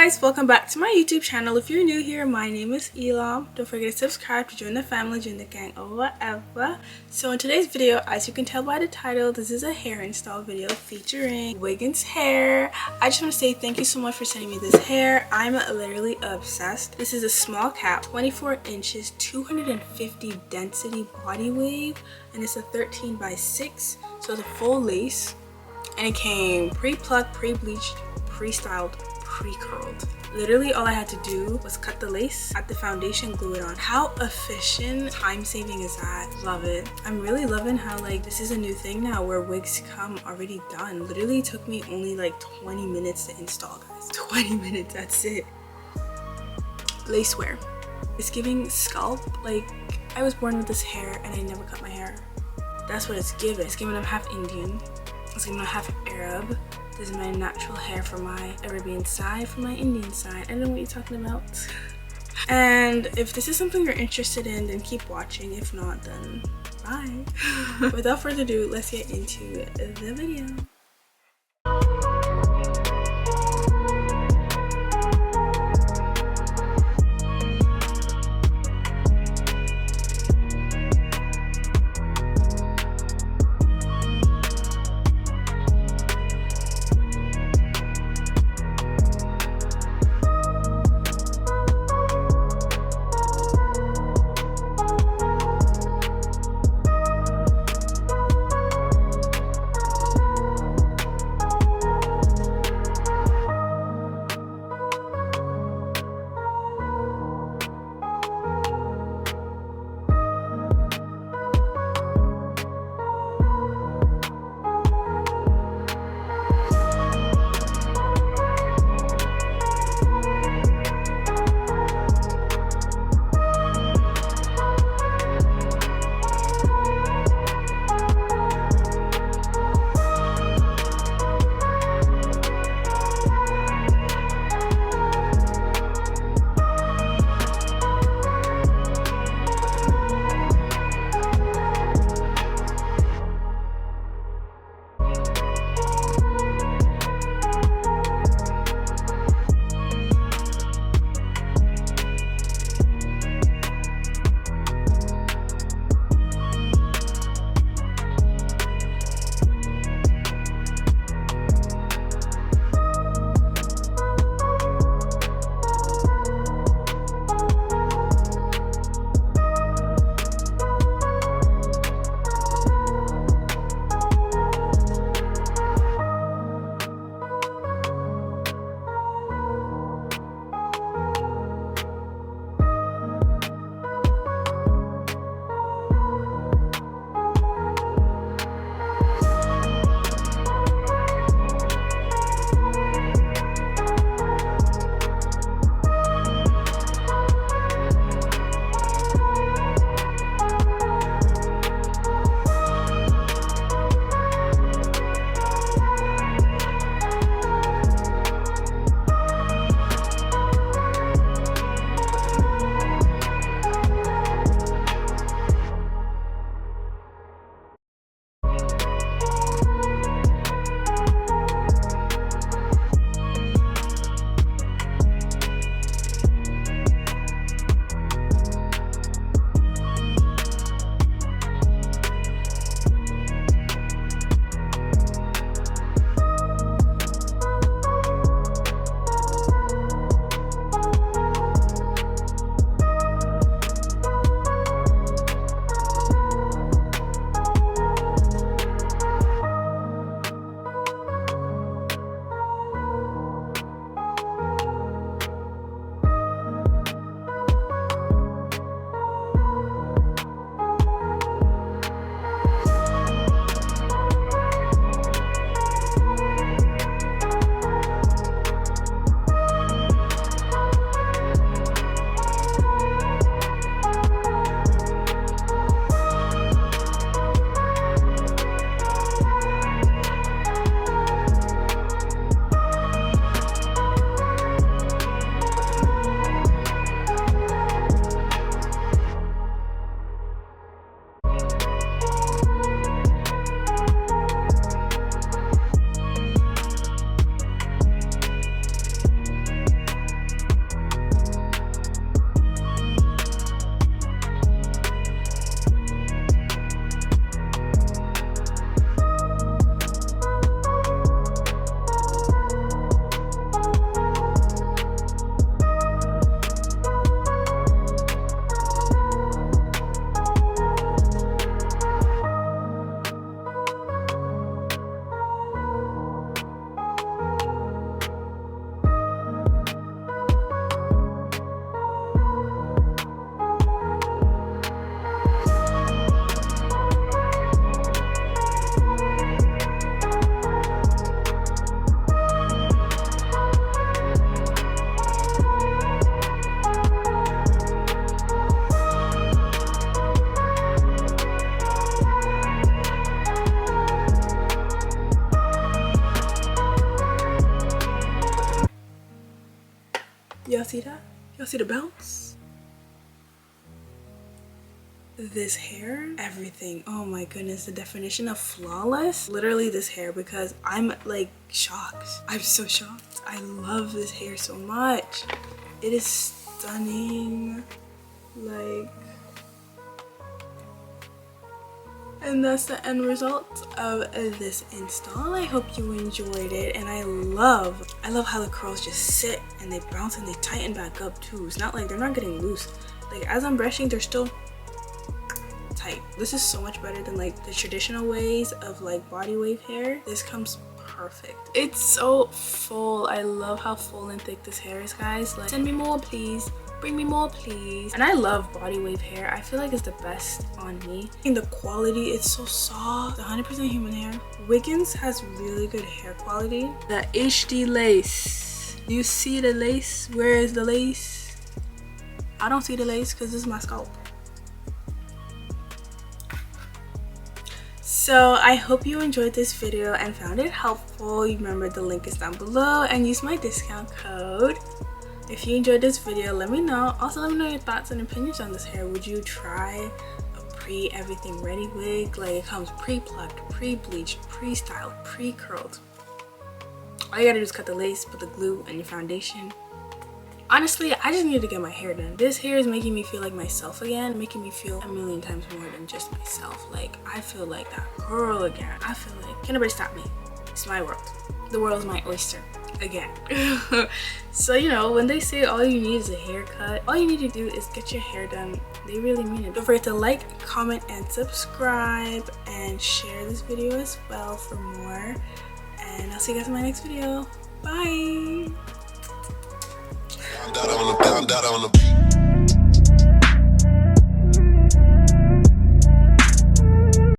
guys, welcome back to my YouTube channel. If you're new here, my name is Elam. Don't forget to subscribe to join the family, join the gang, or whatever. So in today's video, as you can tell by the title, this is a hair install video featuring Wiggins Hair. I just want to say thank you so much for sending me this hair. I'm literally obsessed. This is a small cap, 24 inches, 250 density body wave, and it's a 13 by 6, so it's a full lace, and it came pre-plucked, pre-bleached, pre-styled, pre-curled. Literally all I had to do was cut the lace, add the foundation, glue it on. How efficient, time saving is that? Love it. I'm really loving how like this is a new thing now where wigs come already done. Literally took me only like 20 minutes to install, guys. 20 minutes, that's it. Lace wear. It's giving scalp. Like, I was born with this hair and I never cut my hair. That's what it's giving. It's giving I'm half Indian. It's giving I'm half Arab. This is my natural hair from my Arabian side, from my Indian side. I don't know what you're talking about. And if this is something you're interested in, then keep watching. If not, then bye. Without further ado, let's get into the video. see the bounce? This hair, everything. Oh my goodness, the definition of flawless. Literally this hair, because I'm like shocked. I'm so shocked. I love this hair so much. It is stunning. Like, and that's the end result of this install. I hope you enjoyed it, and I love how the curls just sit and they bounce and they tighten back up too. It's not like they're not getting loose. Like as I'm brushing, they're still tight. This is so much better than like the traditional ways of like Bodywave hair. This comes perfect. It's so full. I love how full and thick this hair is, guys. Like, send me more please, bring me more please. And I love Bodywave hair. I feel like it's the best on me. And the quality, it's so soft. 100% human hair. Wiggins has really good hair quality. The HD lace, do you see the lace? Where is the lace? I don't see the lace because this is my scalp. So I hope you enjoyed this video and found it helpful. Remember, the link is down below, and use my discount code. If you enjoyed this video, let me know. Also, let me know your thoughts and opinions on this hair. Would you try a pre-everything ready wig? Like, it comes pre-plucked, pre-bleached, pre-styled, pre-curled. All you gotta do is cut the lace, put the glue, and your foundation. Honestly, I just needed to get my hair done. This hair is making me feel like myself again, making me feel a million times more than just myself. Like, I feel like that girl again. I feel like, can't nobody stop me. It's my world. The world is my oyster again. So, you know, when they say all you need is a haircut, all you need to do is get your hair done. They really mean it. Don't forget to like, comment, and subscribe, and share this video as well for more. And I'll see you guys in my next video. Bye. I'm down on the